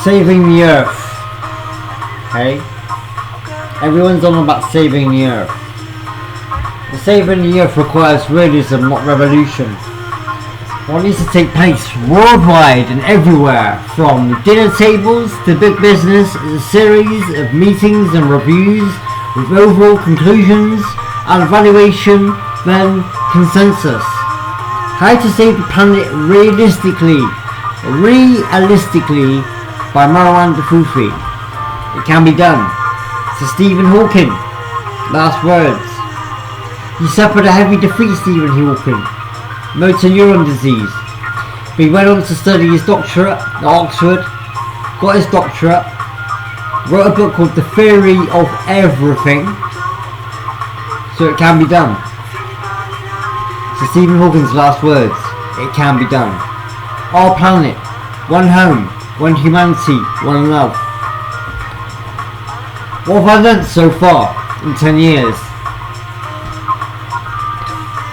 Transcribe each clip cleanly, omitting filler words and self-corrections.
Saving the Earth. Okay? Everyone's on about saving the Earth. But saving the Earth requires realism, not revolution. What needs to take place worldwide and everywhere, from dinner tables to big business, is a series of meetings and reviews with overall conclusions and evaluation, then consensus. How to save the planet realistically by Marouane Derfoufi. It can be done. So Stephen Hawking, last words. He suffered a heavy defeat, Stephen Hawking. Motor neuron disease. But he went on to study his doctorate at Oxford, got his doctorate, wrote a book called The Theory of Everything. So it can be done. So Stephen Hawking's last words. It can be done. Our planet, one home, one humanity, one love. What have I learnt so far in 10 years?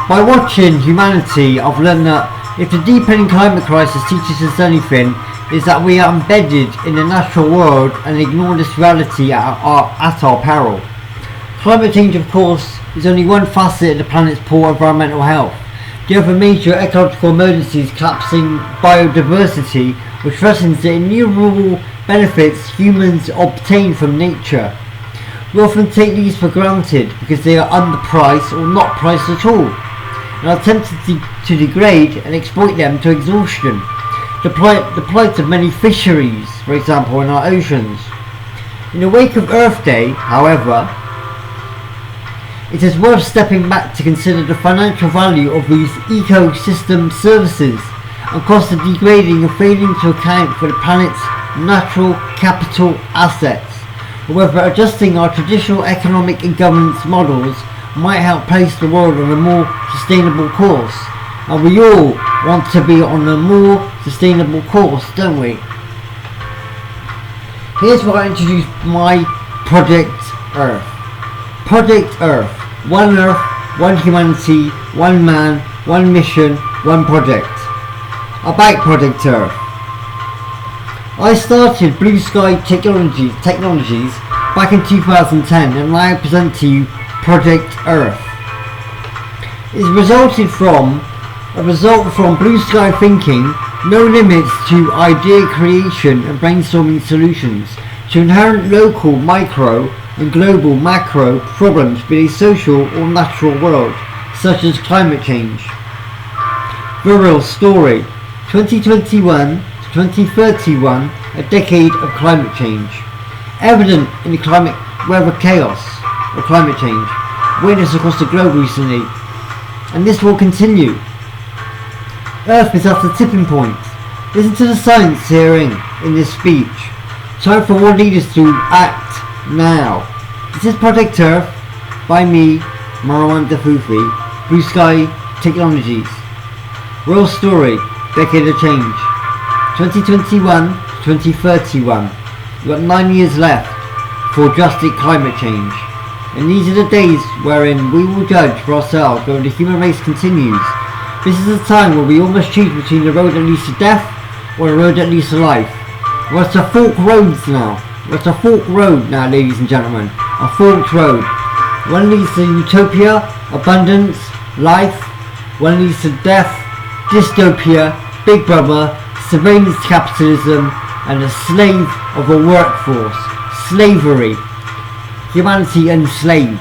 By watching humanity, I've learned that if the deepening climate crisis teaches us anything, is that we are embedded in the natural world and ignore this reality at our peril. Climate change, of course, is only one facet of the planet's poor environmental health. The other major ecological emergency is collapsing biodiversity, which threatens the innumerable benefits humans obtain from nature. We often take these for granted because they are underpriced or not priced at all, and are tempted to degrade and exploit them to exhaustion. The plight of many fisheries, for example, in our oceans. In the wake of Earth Day, however, it is worth stepping back to consider the financial value of these ecosystem services and cost of degrading and failing to account for the planet's natural capital assets, or whether adjusting our traditional economic and governance models might help place the world on a more sustainable course. And we all want to be on a more sustainable course, don't we? Here's where I introduce my Project Earth. Project Earth. One Earth, one humanity, one man, one mission, one project. About Project Earth. I started Blue Sky Technologies back in 2010 and now present to you Project Earth. It resulted from a result from blue sky thinking, no limits to idea creation and brainstorming solutions, to inherent local micro and global macro problems be they social or natural world, such as climate change. The real story. 2021 to 2031, a decade of climate change. Evident in the climate weather chaos of climate change, witnessed across the globe recently, and this will continue. Earth is at a tipping point. Listen to the science hearing in this speech. Time for world leaders to act now. This is Project Earth by me, Marouane Derfoufi, Blue Sky Technologies. Real story, decade of change. 2021 to 2031. We've got 9 years left for drastic climate change. And these are the days wherein we will judge for ourselves whether the human race continues. This is a time where we all must choose between the road that leads to death or the road that leads to life. We're at a fork roads now. We're at a fork road now, ladies and gentlemen. A forked road. One leads to utopia, abundance, life. One leads to death, dystopia, Big Brother, surveillance capitalism, and a slave of a workforce. Slavery. Humanity enslaved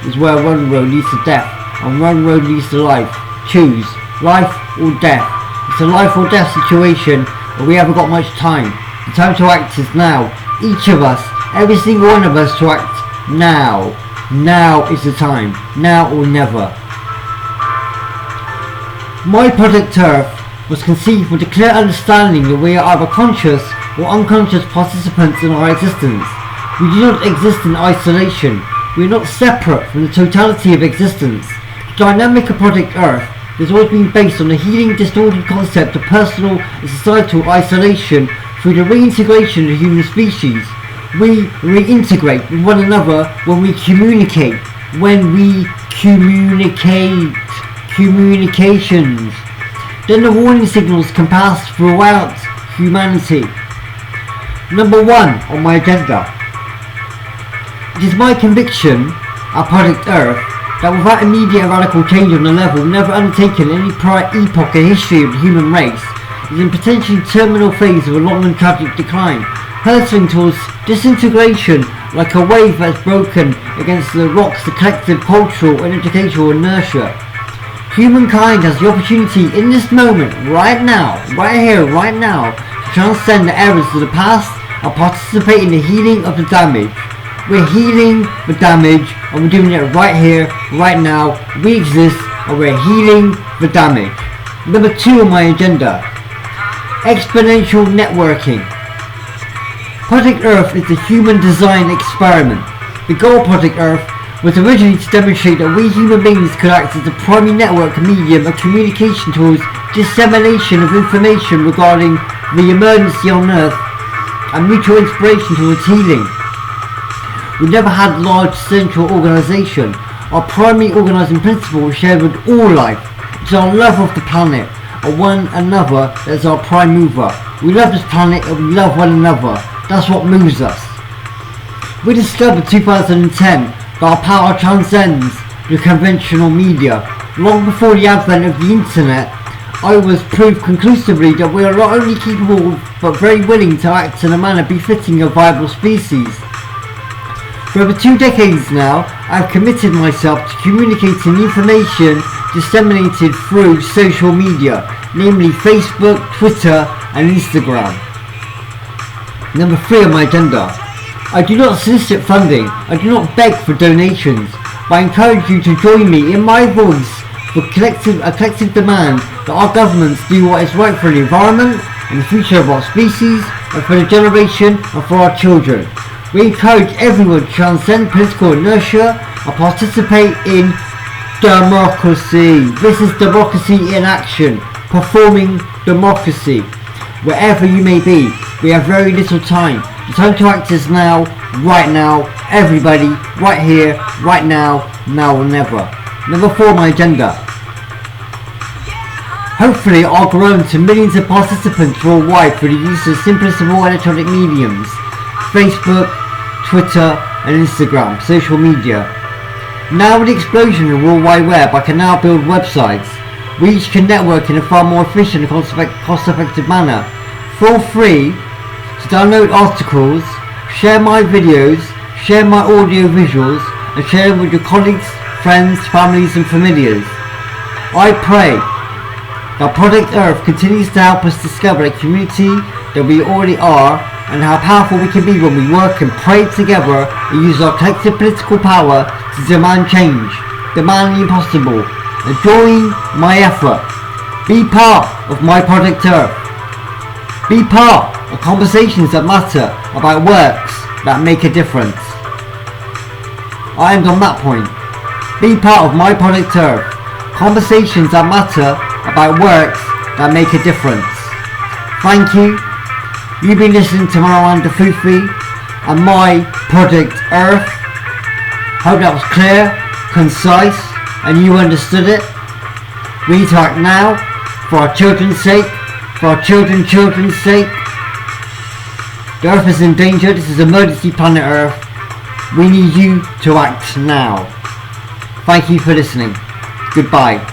is where one road leads to death and one road leads to life. Choose life or death. It's a life or death situation, but we haven't got much time. The time to act is now. Each of us, every single one of us, to act now. Now is the time. Now or never. My Project Earth was conceived with a clear understanding that we are either conscious or unconscious participants in our existence. We do not exist in isolation. We are not separate from the totality of existence. The dynamic of Project Earth has always been based on the healing, distorted concept of personal and societal isolation through the reintegration of the human species. We reintegrate with one another when we communicate. Communications. Then the warning signals can pass throughout humanity. Number 1 on my agenda. It is my conviction at Project Earth that without immediate radical change on a level never undertaken in any prior epoch in history of the human race, is in potentially terminal phase of a long and tragic decline, hurtling towards disintegration like a wave that has broken against the rocks the collective cultural and educational inertia. Humankind has the opportunity in this moment, right now, right here, right now, to transcend the errors of the past and participate in the healing of the damage. We're healing the damage and we're doing it right here, right now. We exist and we're healing the damage. Number 2 on my agenda. Exponential networking. Project Earth is a human design experiment. The goal of Project Earth was originally to demonstrate that we human beings could act as a primary network medium of communication towards dissemination of information regarding the emergency on Earth and mutual inspiration towards healing. We never had large central organisation. Our primary organising principle is shared with all life. It's our love of the planet and one another that is our prime mover. We love this planet and we love one another. That's what moves us. We discovered in 2010 that our power transcends the conventional media. Long before the advent of the internet, I was proved conclusively that we are not only capable but very willing to act in a manner befitting a viable species. For over 2 decades now, I have committed myself to communicating information disseminated through social media, namely Facebook, Twitter and Instagram. Number 3 on my agenda. I do not solicit funding, I do not beg for donations, but I encourage you to join me in my voice for a collective demand that our governments do what is right for the environment and the future of our species and for the generation and for our children. We encourage everyone to transcend political inertia and participate in democracy. This is democracy in action, performing democracy. Wherever you may be, we have very little time. The time to act is now, right now, everybody, right here, right now, now or never. Number 4 on my agenda. Hopefully I'll grow to millions of participants worldwide through the use of simplest of all electronic mediums, Facebook, Twitter and Instagram, social media. Now with the explosion of the World Wide Web, I can now build websites. We each can network in a far more efficient and cost-effective manner. Feel free to download articles, share my videos, share my audio visuals and share them with your colleagues, friends, families and familiars. I pray that Project Earth continues to help us discover a community that we already are and how powerful we can be when we work and pray together and use our collective political power to demand change, demand the impossible, and join my effort. Be part of my Project Earth. Be part of conversations that matter about works that make a difference. I end on that point. Be part of my Project Earth. Conversations that matter about works that make a difference. Thank you. You've been listening to Marouane Derfoufi and my Project Earth. Hope that was clear, concise, and you understood it. We need to act now, for our children's sake, for our children's sake. The Earth is in danger. This is emergency planet Earth. We need you to act now. Thank you for listening. Goodbye.